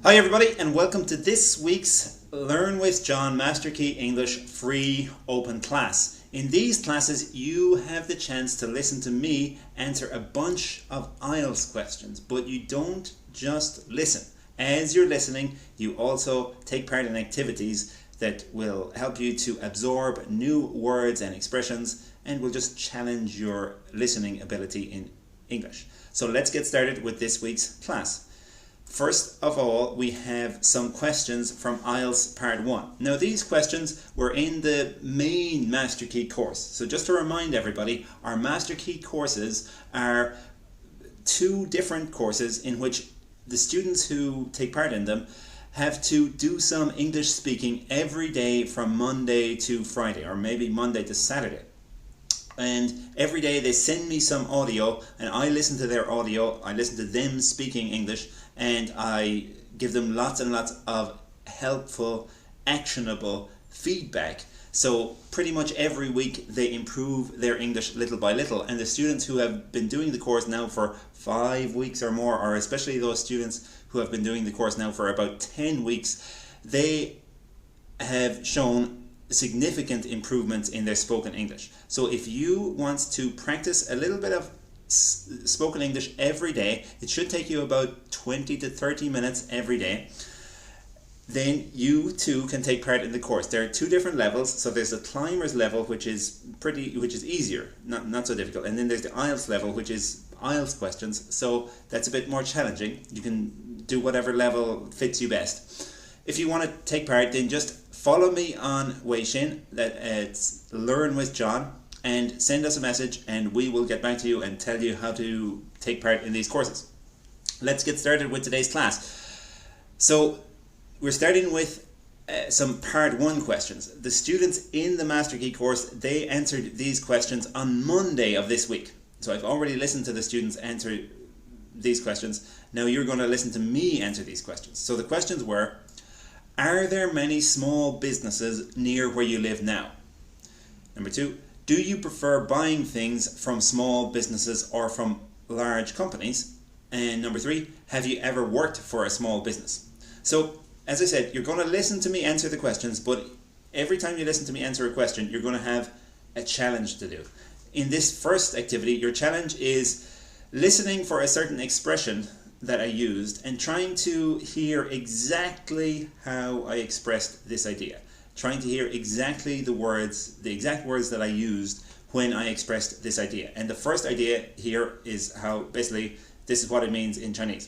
Hi everybody and welcome to this week's Learn with John Master Key English free open class. In these classes you have the chance to listen to me answer a bunch of IELTS questions, but you don't just listen. As you're listening, you also take part in activities that will help you to absorb new words and expressions and will just challenge your listening ability in English. So let's get started with this week's class. First of all, we have some questions from IELTS Part 1. Now these questions were in the main Master Key course. So just to remind everybody, our Master Key courses are two different courses in which the students who take part in them have to do some English speaking every day from Monday to Friday, or maybe Monday to Saturday. And every day they send me some audio and I listen to their audio, I listen to them speaking English, and I give them lots and lots of helpful, actionable feedback. So pretty much every week they improve their English little by little, and the students who have been doing the course now for 5 weeks or more, or especially those students who have been doing the course now for about 10 weeks, they have shown significant improvements in their spoken English. So if you want to practice a little bit of spoken English every day, it should take you about 20 to 30 minutes every day, then you too can take part in the course. There are two different levels. So there's the climber's level, which is easier, not so difficult, and then there's the IELTS level, which is IELTS questions, so that's a bit more challenging. You can do whatever level fits you best. If you want to take part, then just follow me on Weixin, it's Learn with John, and send us a message and we will get back to you and tell you how to take part in these courses. Let's get started with today's class. So we're starting with some part 1 questions. The students in the Master Key course, they answered these questions on Monday of this week. So I've already listened to the students answer these questions. Now you're going to listen to me answer these questions. So the questions were: are there many small businesses near where you live now? Number 2, do you prefer buying things from small businesses or from large companies? And number 3, have you ever worked for a small business? So, as I said, you're going to listen to me answer the questions, but every time you listen to me answer a question, you're going to have a challenge to do. In this first activity, your challenge is listening for a certain expression that I used and trying to hear exactly how I expressed this idea. Trying to hear exactly the exact words that I used when I expressed this idea. And the first idea here is how, basically, this is what it means in Chinese.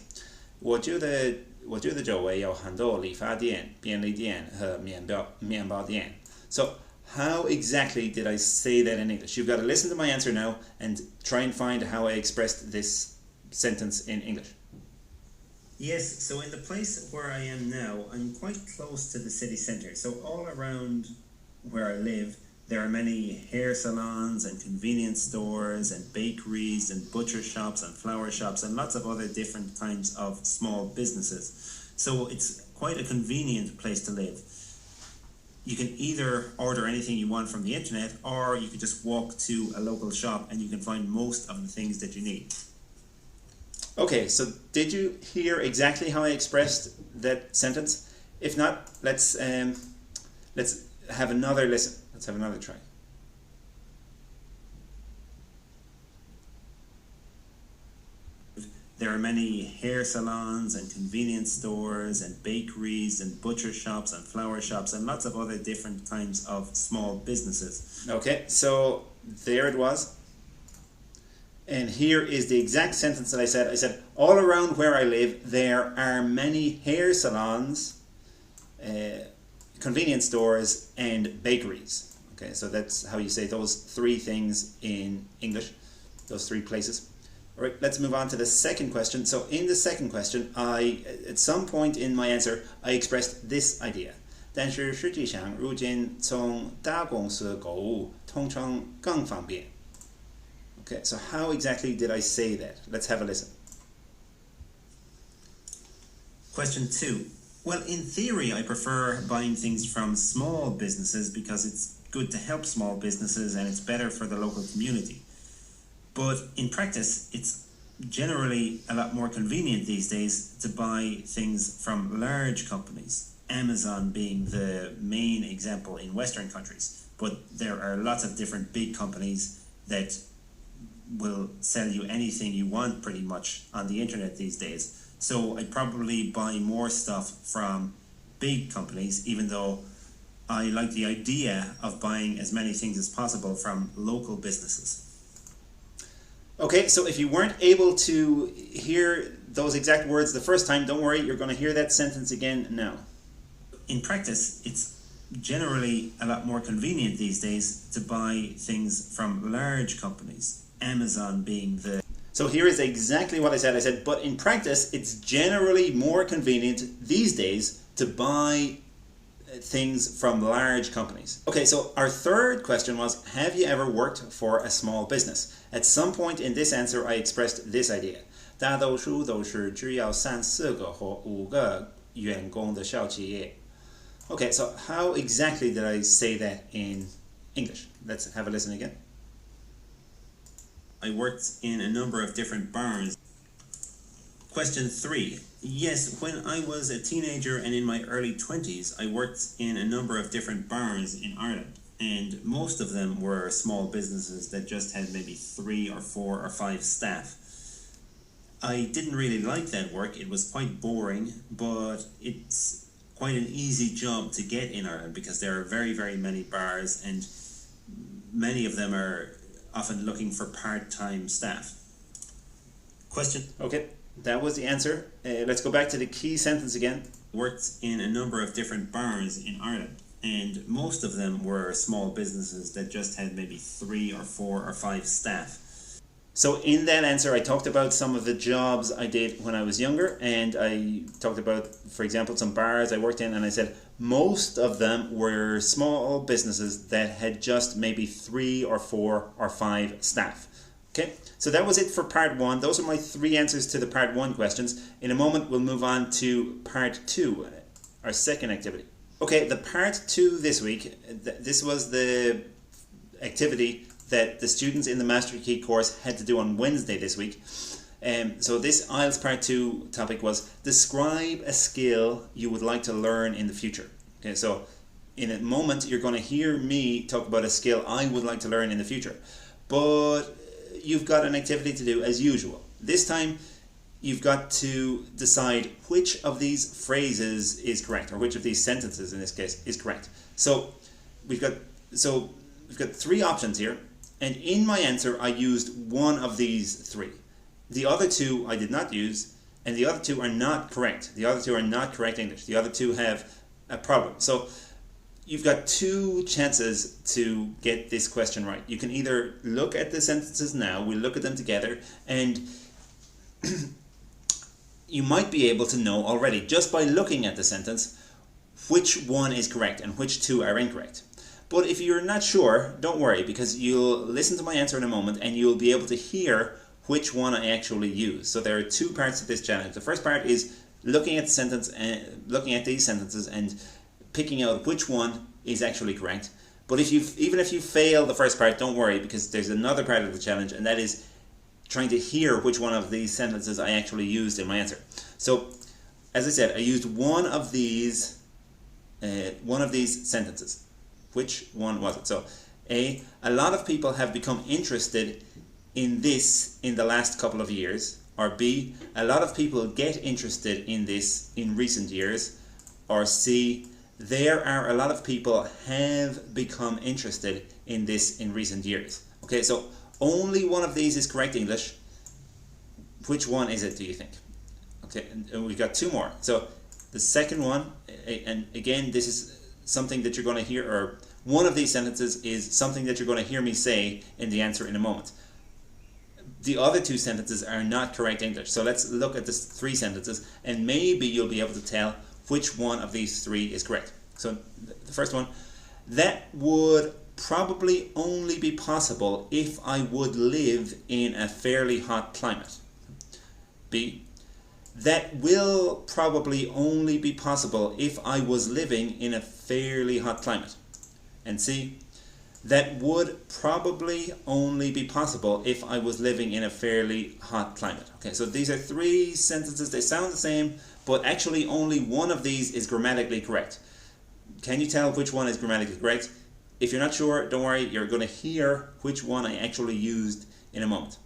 我觉得周围有很多理发店、便利店和面包店. So, how exactly did I say that in English? You've got to listen to my answer now and try and find how I expressed this sentence in English. Yes, so in the place where I am now, I'm quite close to the city centre. So all around where I live, there are many hair salons and convenience stores and bakeries and butcher shops and flower shops and lots of other different kinds of small businesses. So it's quite a convenient place to live. You can either order anything you want from the internet, or you can just walk to a local shop and you can find most of the things that you need. Okay, so did you hear exactly how I expressed that sentence? If not, let's have another listen. Let's have another try. There are many hair salons and convenience stores and bakeries and butcher shops and flower shops and lots of other different kinds of small businesses. Okay, so there it was. And here is the exact sentence that I said. I said, all around where I live, there are many hair salons, convenience stores, and bakeries. Okay, so that's how you say those 3 things in English, those 3 places. All right, let's move on to the second question. So in the second question, at some point in my answer, I expressed this idea. 但是实际上，如今从大公司购物通常更方便. Okay, so how exactly did I say that? Let's have a listen. Question 2. Well, in theory, I prefer buying things from small businesses because it's good to help small businesses and it's better for the local community. But in practice, it's generally a lot more convenient these days to buy things from large companies, Amazon being the main example in Western countries. But there are lots of different big companies that will sell you anything you want pretty much on the internet these days. So I'd probably buy more stuff from big companies, even though I like the idea of buying as many things as possible from local businesses. Okay, so if you weren't able to hear those exact words the first time, don't worry, you're going to hear that sentence again now. In practice, it's generally a lot more convenient these days to buy things from large companies, Amazon being the... So here is exactly what I said. I said, but in practice, it's generally more convenient these days to buy things from large companies. Okay, so our third question was, have you ever worked for a small business? At some point in this answer, I expressed this idea. 大多数都是只要3、4个或5个员工的小企业. Okay, so how exactly did I say that in English? Let's have a listen again. I worked in a number of different bars. Question 3. Yes, when I was a teenager and in my early 20s, I worked in a number of different bars in Ireland. And most of them were small businesses that just had maybe 3 or 4 or 5 staff. I didn't really like that work. It was quite boring, but it's quite an easy job to get in Ireland because there are very, very many bars and many of them are often looking for part-time staff. Question. Okay, that was the answer. Let's go back to the key sentence again. Worked in a number of different bars in Ireland, and most of them were small businesses that just had maybe 3 or 4 or 5 staff. So in that answer, I talked about some of the jobs I did when I was younger, and I talked about, for example, some bars I worked in, and I said most of them were small businesses that had just maybe 3 or 4 or 5 staff. Okay, so that was it for part 1. Those are my 3 answers to the part 1 questions. In a moment, we'll move on to part 2, our second activity. Okay, the part 2 this week, this was the activity that the students in the Master Key course had to do on Wednesday this week. So this IELTS Part 2 topic was describe a skill you would like to learn in the future. Okay, so in a moment you're going to hear me talk about a skill I would like to learn in the future. But you've got an activity to do as usual. This time you've got to decide which of these phrases is correct, or which of these sentences in this case is correct. So we've got 3 options here. And in my answer, I used one of these 3. The other 2 I did not use, and the other 2 are not correct. The other 2 are not correct English. The other 2 have a problem. So you've got 2 chances to get this question right. You can either look at the sentences now, we'll look at them together, and you might be able to know already, just by looking at the sentence, which one is correct and which 2 are incorrect. But if you're not sure, don't worry, because you'll listen to my answer in a moment and you'll be able to hear which one I actually use. So there are 2 parts to this challenge. The first part is looking at the sentence and looking at these sentences and picking out which one is actually correct. But even if you fail the first part, don't worry, because there's another part of the challenge, and that is trying to hear which one of these sentences I actually used in my answer. So, as I said, I used one of these sentences. Which one was it? So, A lot of people have become interested in this in the last couple of years. Or B, a lot of people get interested in this in recent years. Or C, there are a lot of people have become interested in this in recent years. Okay, so only one of these is correct English. Which one is it, do you think? Okay, and we've got 2 more. So the second one, and again, this is something that you're going to hear, or one of these sentences is something that you're going to hear me say in the answer in a moment. The other 2 sentences are not correct English. So let's look at the 3 sentences, and maybe you'll be able to tell which one of these 3 is correct. So the first one, that would probably only be possible if I would live in a fairly hot climate. B, that will probably only be possible if I was living in a fairly hot climate. And C, That would probably only be possible if I was living in a fairly hot climate. Okay, so these are three sentences. They sound the same, but actually only one of these is grammatically correct. Can you tell which one is grammatically correct? If you're not sure, don't worry, you're going to hear which one I actually used in a moment.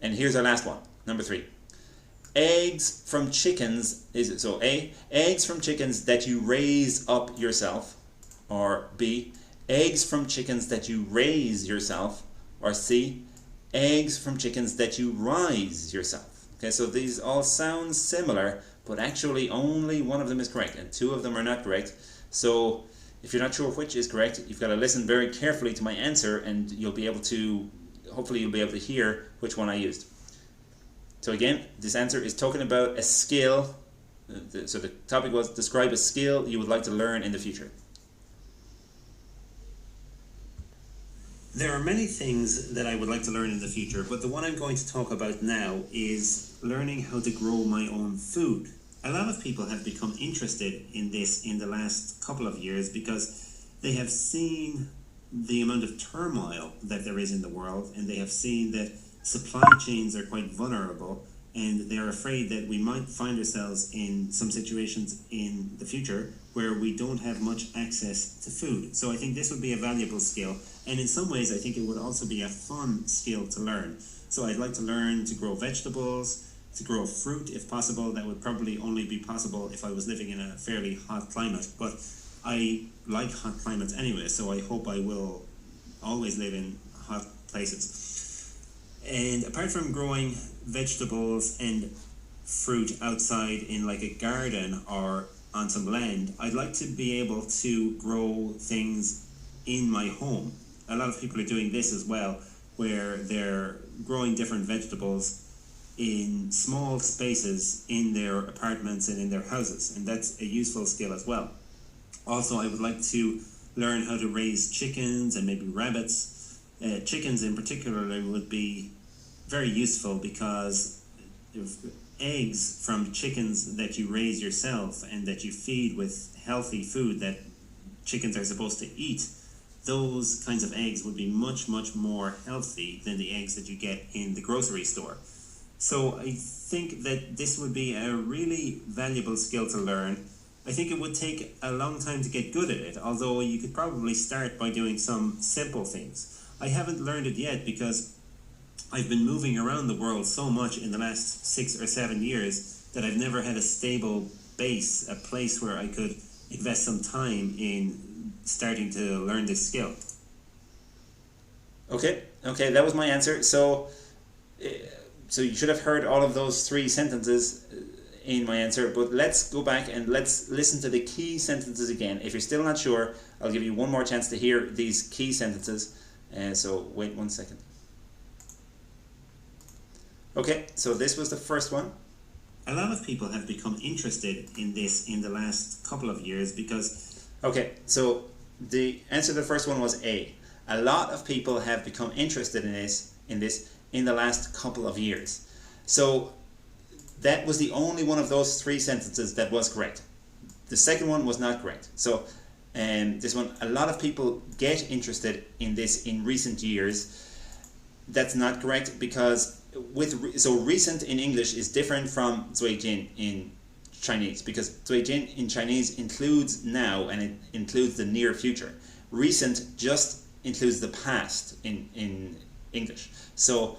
And here's our last one, number 3. Eggs from chickens, so A, eggs from chickens that you raise up yourself, or B, eggs from chickens that you raise yourself, or C, eggs from chickens that you rise yourself. Okay, so these all sound similar, but actually only one of them is correct, and 2 of them are not correct. So if you're not sure which is correct, you've got to listen very carefully to my answer, and you'll be able to, hopefully you'll be able to hear which one I used. So again, this answer is talking about a skill. So the topic was describe a skill you would like to learn in the future. There are many things that I would like to learn in the future, but the one I'm going to talk about now is learning how to grow my own food. A lot of people have become interested in this in the last couple of years because they have seen the amount of turmoil that there is in the world, and they have seen that supply chains are quite vulnerable, and they're afraid that we might find ourselves in some situations in the future where we don't have much access to food. So I think this would be a valuable skill, and in some ways I think it would also be a fun skill to learn. So I'd like to learn to grow vegetables, to grow fruit if possible. That would probably only be possible if I was living in a fairly hot climate, but I like hot climates anyway, so I hope I will always live in hot places. And apart from growing vegetables and fruit outside in like a garden or on some land, I'd like to be able to grow things in my home. A lot of people are doing this as well, where they're growing different vegetables in small spaces in their apartments and in their houses, and that's a useful skill as well. Also, I would like to learn how to raise chickens and maybe rabbits. Chickens in particular would be very useful because eggs from chickens that you raise yourself and that you feed with healthy food that chickens are supposed to eat, those kinds of eggs would be much, much more healthy than the eggs that you get in the grocery store. So I think that this would be a really valuable skill to learn. I think it would take a long time to get good at it, although you could probably start by doing some simple things. I haven't learned it yet because I've been moving around the world so much in the last 6 or 7 years that I've never had a stable base, a place where I could invest some time in starting to learn this skill. Okay, that was my answer. So you should have heard all of those 3 sentences in my answer, but let's go back and let's listen to the key sentences again. If you're still not sure, I'll give you one more chance to hear these key sentences. So wait 1 second. Okay, so this was the first one. A lot of people have become interested in this in the last couple of years because... Okay, so the answer to the first one was A. A lot of people have become interested in this in the last couple of years. So that was the only one of those 3 sentences that was correct. The second one was not correct. So this one, a lot of people get interested in this in recent years. That's not correct because recent in English is different from 最近 in Chinese, because 最近 in Chinese includes now and it includes the near future. Recent just includes the past in English. So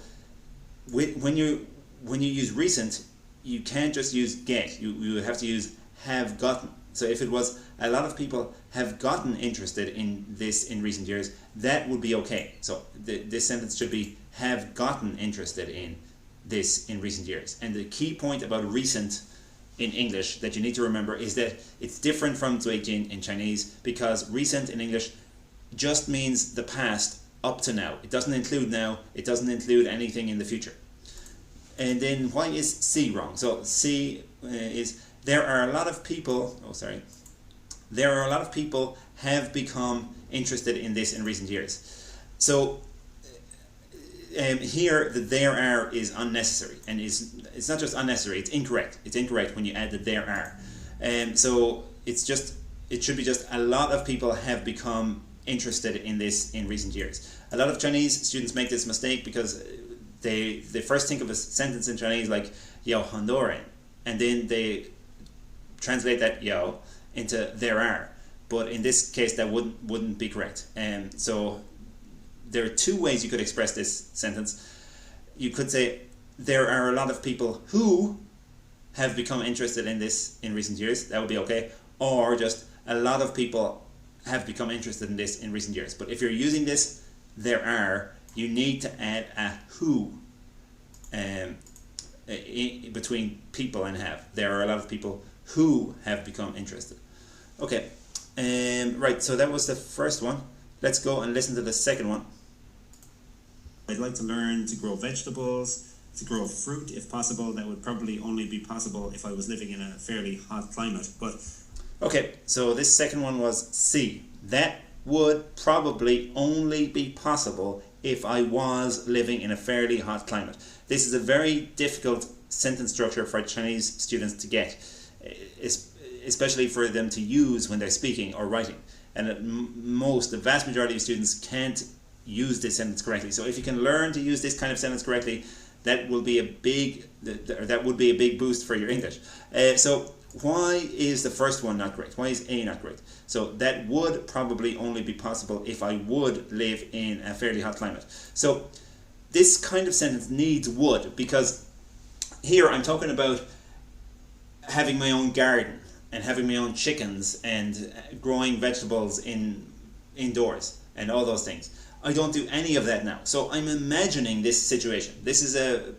when you use recent, you can't just use get. You have to use have gotten. So if it was a lot of people have gotten interested in this in recent years, that would be okay. So this sentence should be have gotten interested in this in recent years. And the key point about recent in English that you need to remember is that it's different from 最近 in Chinese, because recent in English just means the past up to now. It doesn't include now, it doesn't include anything in the future. And then why is C wrong? So C is there are a lot of people have become interested in this in recent years. So here the there are is unnecessary, and it's not just unnecessary, it's incorrect. It's incorrect when you add the there are. So it should be just a lot of people have become interested in this in recent years. A lot of Chinese students make this mistake because they first think of a sentence in Chinese like 有很多人, and then they translate that 有 into there are. But in this case, that wouldn't be correct. So there are two ways you could express this sentence. You could say there are a lot of people who have become interested in this in recent years. That would be okay. Or just a lot of people have become interested in this in recent years. But if you're using this, there are, you need to add a who between people and have. There are a lot of people who have become interested. Okay, right, so that was the first one. Let's go and listen to the second one. I'd like to learn to grow vegetables, to grow fruit if possible. That would probably only be possible if I was living in a fairly hot climate. But okay, so this second one was C. That would probably only be possible if I was living in a fairly hot climate. This is a very difficult sentence structure for Chinese students to get, especially for them to use when they're speaking or writing. And the vast majority of students can't use this sentence correctly. So if you can learn to use this kind of sentence correctly, that would be a big boost for your English. So why is the first one not correct? Why is A not correct? So that would probably only be possible if I would live in a fairly hot climate. So this kind of sentence needs would, because here I'm talking about having my own garden and having my own chickens and growing vegetables indoors and all those things. I don't do any of that now. So I'm imagining this situation. This is a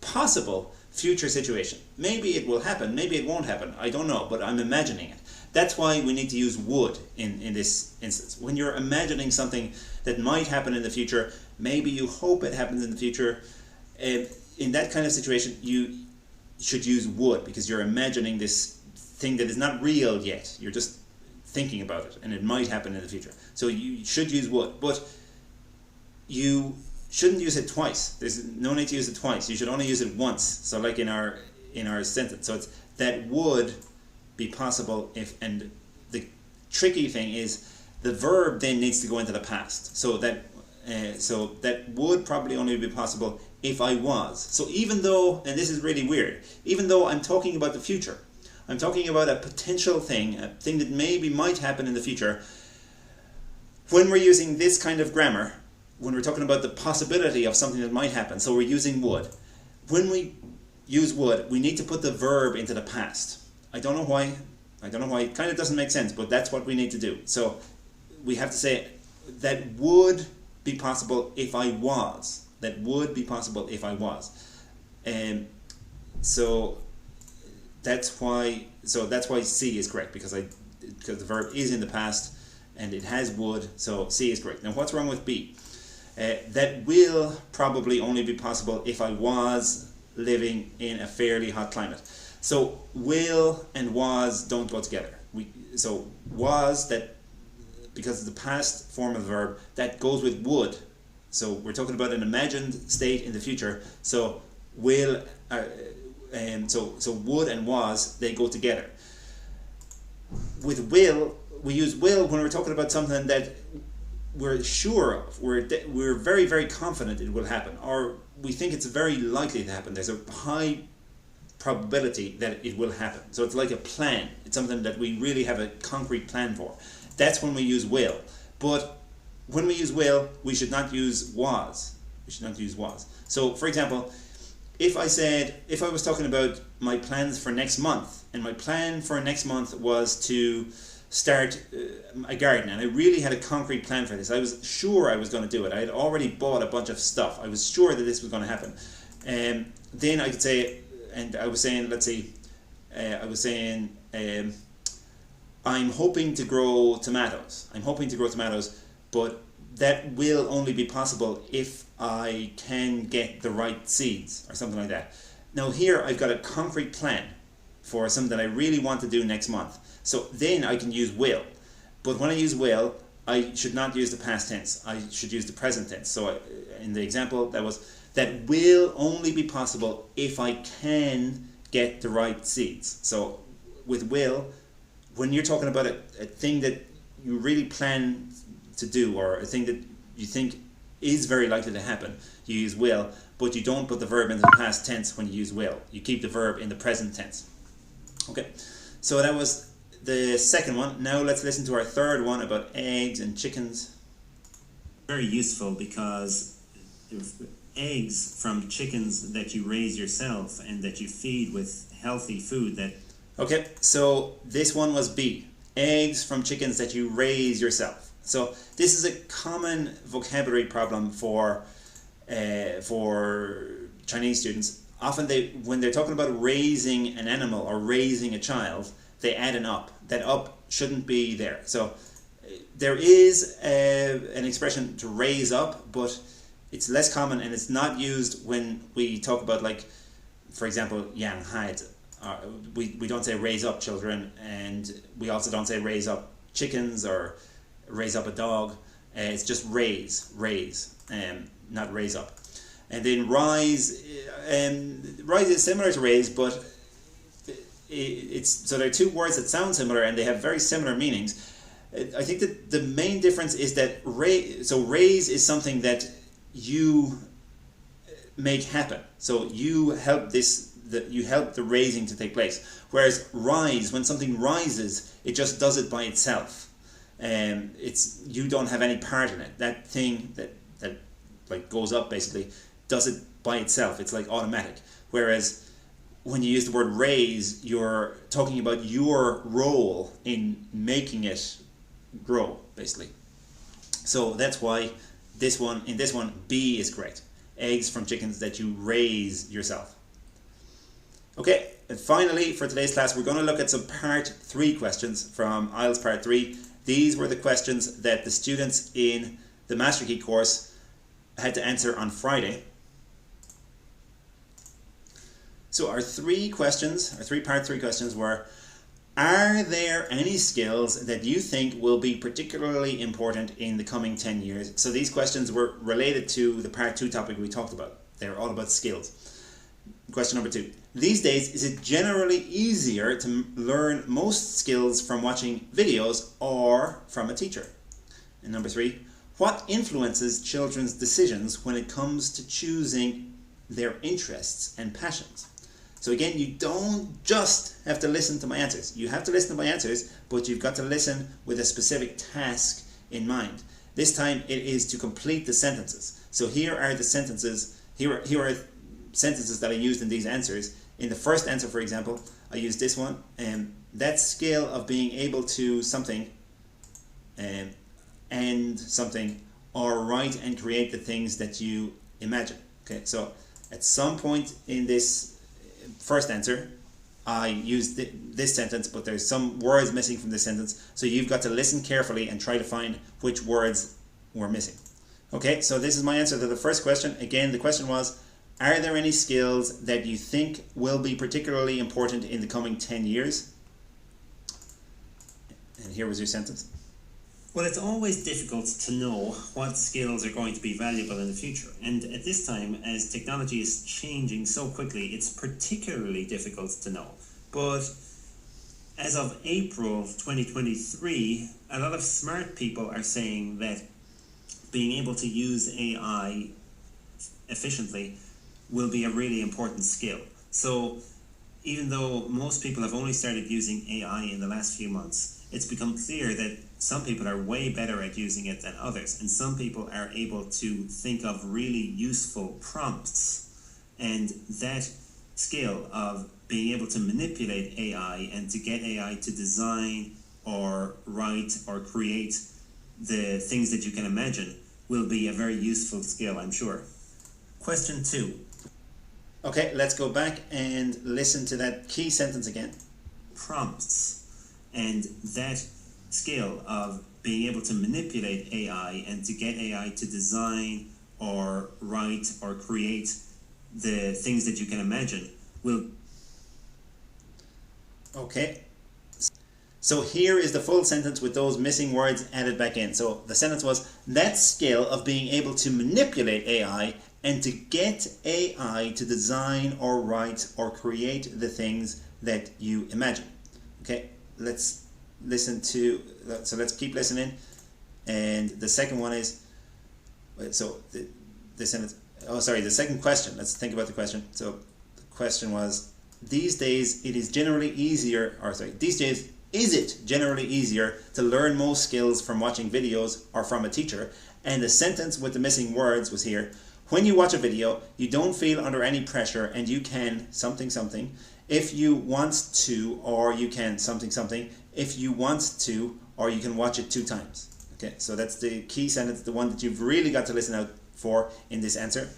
possible future situation. Maybe it will happen, maybe it won't happen. I don't know, but I'm imagining it. That's why we need to use would in this instance. When you're imagining something that might happen in the future, maybe you hope it happens in the future, in that kind of situation, you should use would, because you're imagining this thing that is not real yet. You're just thinking about it, and it might happen in the future. So you should use would, but you shouldn't use it twice. There's no need to use it twice. You should only use it once. So like in our sentence. So it's that would be possible if, and the tricky thing is the verb then needs to go into the past. So that would probably only be possible if I was. So even though, and this is really weird, even though I'm talking about the future, I'm talking about a potential thing, a thing that maybe might happen in the future, when we're using this kind of grammar, when we're talking about the possibility of something that might happen, so we're using would. When we use would, we need to put the verb into the past. I don't know why. It kind of doesn't make sense, but that's what we need to do. So we have to say that would be possible if I was. That would be possible if I was. So that's why C is correct, because the verb is in the past and it has would, so C is correct. Now what's wrong with B? That will probably only be possible if I was living in a fairly hot climate. So will and was don't go together. So was, that because it's the past form of the verb, that goes with would. So we're talking about an imagined state in the future. So will, so would and was, they go together. With will, we use will when we're talking about something that we're sure of, we're very, very confident it will happen, or we think it's very likely to happen. There's a high probability that it will happen. So it's like a plan. It's something that we really have a concrete plan for. That's when we use will. But when we use will, we should not use was. We should not use was. So for example, if I was talking about my plans for next month, and my plan for next month was to start a garden, and I really had a concrete plan for this. I was sure I was going to do it. I had already bought a bunch of stuff. I was sure that this was going to happen. Then I could say, and I was saying, let's see, I'm hoping to grow tomatoes. I'm hoping to grow tomatoes, but that will only be possible if I can get the right seeds, or something like that. Now here I've got a concrete plan for something that I really want to do next month. So then I can use will. But when I use will, I should not use the past tense. I should use the present tense. So in the example, that will only be possible if I can get the right seeds. So with will, when you're talking about a thing that you really plan to do, or a thing that you think is very likely to happen, you use will, but you don't put the verb into the past tense when you use will. You keep the verb in the present tense. Okay, so that was the second one. Now let's listen to our third one about eggs and chickens. Very useful because eggs from chickens that you raise yourself and that you feed with healthy food that... Okay, so this one was B. Eggs from chickens that you raise yourself. So this is a common vocabulary problem for Chinese students. Often when they're talking about raising an animal or raising a child, they add an up. That up shouldn't be there. So there is an expression to raise up, but it's less common and it's not used when we talk about, like, for example, 养孩子. We don't say raise up children, and we also don't say raise up chickens or raise up a dog. It's just raise, not raise up. And then rise is similar to raise, but so there are two words that sound similar and they have very similar meanings. I think that the main difference is that raise is something that you make happen. So you help the raising to take place. Whereas rise, when something rises, it just does it by itself. You don't have any part in it. That thing that like goes up basically does it by itself. It's like automatic. Whereas when you use the word raise, you're talking about your role in making it grow, basically. So that's why in this one, B is correct. Eggs from chickens that you raise yourself. Okay, and finally for today's class, we're going to look at some part 3 questions from IELTS part 3. These were the questions that the students in the Master Key course had to answer on Friday. So our part 3 questions were: are there any skills that you think will be particularly important in the coming 10 years? So these questions were related to the part 2 topic we talked about. They're all about skills. Question number 2. These days, is it generally easier to learn most skills from watching videos or from a teacher? And number 3. What influences children's decisions when it comes to choosing their interests and passions? So again, you don't just have to listen to my answers. You have to listen to my answers, but you've got to listen with a specific task in mind. This time it is to complete the sentences. So here are the sentences. Here are sentences that I used in these answers. In the first answer, for example, I used this one. That skill of being able to something and something, or write and create the things that you imagine. Okay, so at some point in this first answer, I used this sentence, but there's some words missing from this sentence, so you've got to listen carefully and try to find which words were missing. Okay, so this is my answer to the first question. Again, the question was: are there any skills that you think will be particularly important in the coming 10 years? And here was your sentence. Well, it's always difficult to know what skills are going to be valuable in the future. And at this time, as technology is changing so quickly, it's particularly difficult to know. But as of April 2023, a lot of smart people are saying that being able to use AI efficiently will be a really important skill. So even though most people have only started using AI in the last few months, it's become clear that some people are way better at using it than others, and some people are able to think of really useful prompts. And that skill of being able to manipulate AI and to get AI to design or write or create the things that you can imagine will be a very useful skill, I'm sure. Question 2. Okay, let's go back and listen to that key sentence again. Prompts. And that skill of being able to manipulate AI and to get AI to design or write or create the things that you can imagine will... Okay. So here is the full sentence with those missing words added back in. So the sentence was: that skill of being able to manipulate AI and to get AI to design or write or create the things that you imagine. Okay, let's keep listening. And the second one is, so the sentence, oh sorry, the second question, let's think about the question. So the question was, these days it is generally easier, or sorry, these days is it generally easier to learn most skills from watching videos or from a teacher? And the sentence with the missing words was here, when you watch a video, you don't feel under any pressure and you can something something if you want to, or you can something something if you want to, or you can watch it 2 times. Okay, so that's the key sentence, the one that you've really got to listen out for in this answer.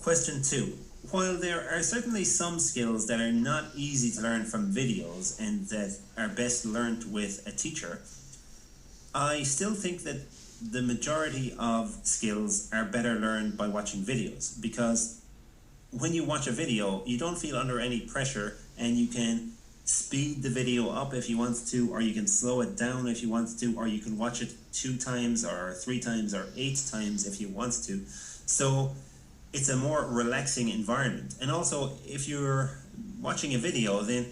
Question 2. While there are certainly some skills that are not easy to learn from videos and that are best learnt with a teacher, I still think that the majority of skills are better learned by watching videos, because when you watch a video, you don't feel under any pressure and you can speed the video up if you want to, or you can slow it down if you want to, or you can watch it 2 times or 3 times or 8 times if you want to. So it's a more relaxing environment. And also, if you're watching a video, then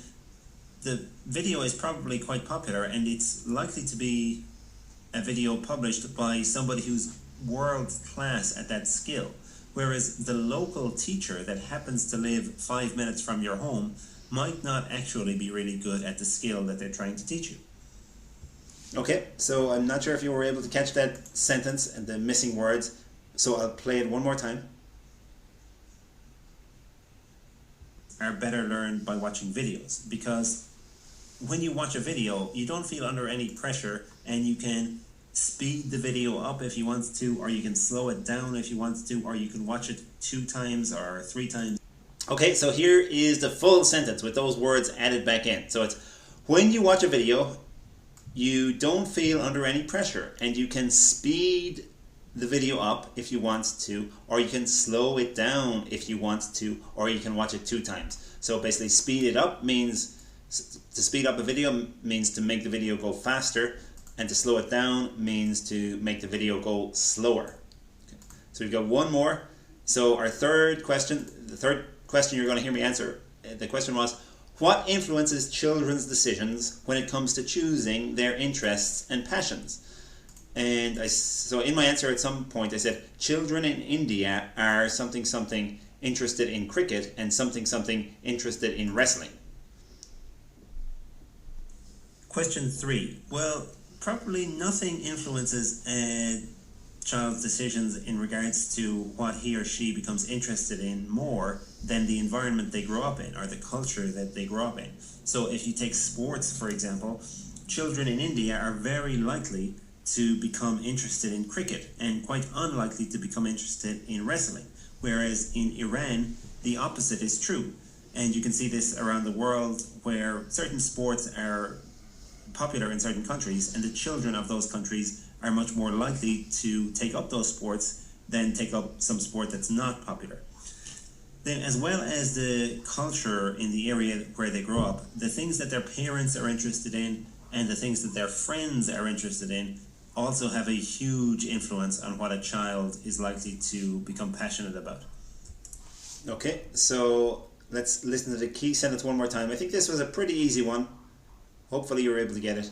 the video is probably quite popular and it's likely to be a video published by somebody who's world class at that skill. Whereas the local teacher that happens to live 5 minutes from your home might not actually be really good at the skill that they're trying to teach you. Okay, so I'm not sure if you were able to catch that sentence and the missing words, so I'll play it one more time. Are better learned by watching videos, because when you watch a video, you don't feel under any pressure and you can speed the video up if you want to, or you can slow it down if you want to, or you can watch it 2 times or 3 times. Okay, so here is the full sentence with those words added back in. So it's, when you watch a video, you don't feel under any pressure and you can speed the video up if you want to, or you can slow it down if you want to, or you can watch it 2 times. So basically, speed it up means, to speed up a video means to make the video go faster, and to slow it down means to make the video go slower. Okay. So we've got one more. So our third question, the third question you're going to hear me answer, the question was, what influences children's decisions when it comes to choosing their interests and passions? And so in my answer at some point I said, children in India are something something interested in cricket and something something interested in wrestling. Question 3. Well, probably nothing influences a child's decisions in regards to what he or she becomes interested in more than the environment they grow up in or the culture that they grow up in. So if you take sports, for example, children in India are very likely to become interested in cricket and quite unlikely to become interested in wrestling. Whereas in Iran, the opposite is true. And you can see this around the world where certain sports are popular in certain countries and the children of those countries are much more likely to take up those sports than take up some sport that's not popular. Then, as well as the culture in the area where they grow up, the things that their parents are interested in and the things that their friends are interested in also have a huge influence on what a child is likely to become passionate about. Okay, so let's listen to the key sentence one more time. I think this was a pretty easy one. Hopefully you were able to get it.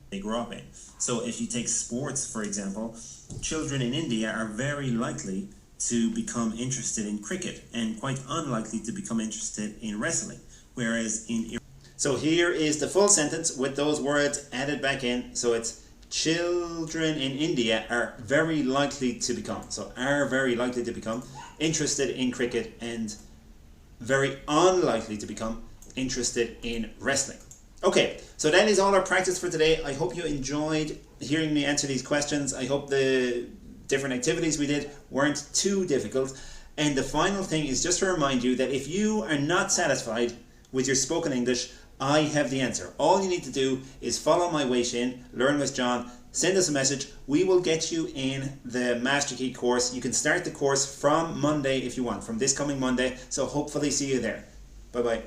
They grow up in. So if you take sports, for example, children in India are very likely to become interested in cricket and quite unlikely to become interested in wrestling. Whereas in... So here is the full sentence with those words added back in. So it's, children in India are very likely to become, so are very likely to become interested in cricket and very unlikely to become interested in wrestling. Okay, so that is all our practice for today. I hope you enjoyed hearing me answer these questions. I hope the different activities we did weren't too difficult. And the final thing is just to remind you that if you are not satisfied with your spoken English, I have the answer. All you need to do is follow my Weixin, Learn with John, send us a message. We will get you in the Master Key course. You can start the course from Monday if you want, from this coming Monday. So hopefully see you there. Bye-bye.